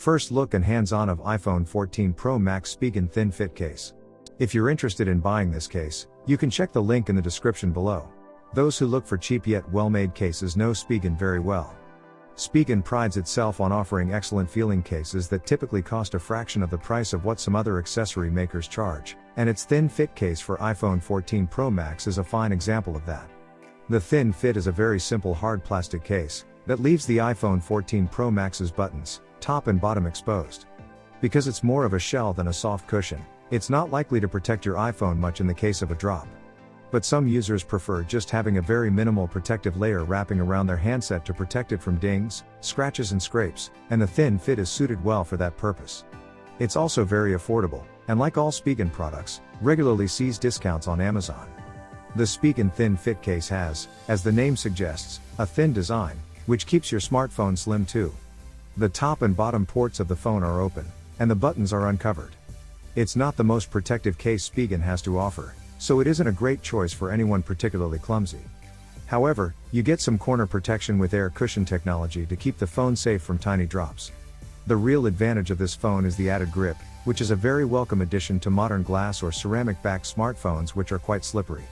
First look and hands-on of iPhone 14 Pro Max Spigen Thin Fit Case. If you're interested in buying this case, you can check the link in the description below. Those who look for cheap yet well-made cases know Spigen very well. Spigen prides itself on offering excellent feeling cases that typically cost a fraction of the price of what some other accessory makers charge, and its thin fit case for iPhone 14 Pro Max is a fine example of that. The thin fit is a very simple hard plastic case that leaves the iPhone 14 Pro Max's buttons, top and bottom exposed. Because it's more of a shell than a soft cushion, it's not likely to protect your iPhone much in the case of a drop. But some users prefer just having a very minimal protective layer wrapping around their handset to protect it from dings, scratches and scrapes, and the thin fit is suited well for that purpose. It's also very affordable, and like all Spigen products, regularly sees discounts on Amazon. The Spigen Thin Fit Case has, as the name suggests, a thin design, which keeps your smartphone slim too. The top and bottom ports of the phone are open, and the buttons are uncovered. It's not the most protective case Spigen has to offer, so it isn't a great choice for anyone particularly clumsy. However, you get some corner protection with air cushion technology to keep the phone safe from tiny drops. The real advantage of this phone is the added grip, which is a very welcome addition to modern glass or ceramic-backed smartphones which are quite slippery.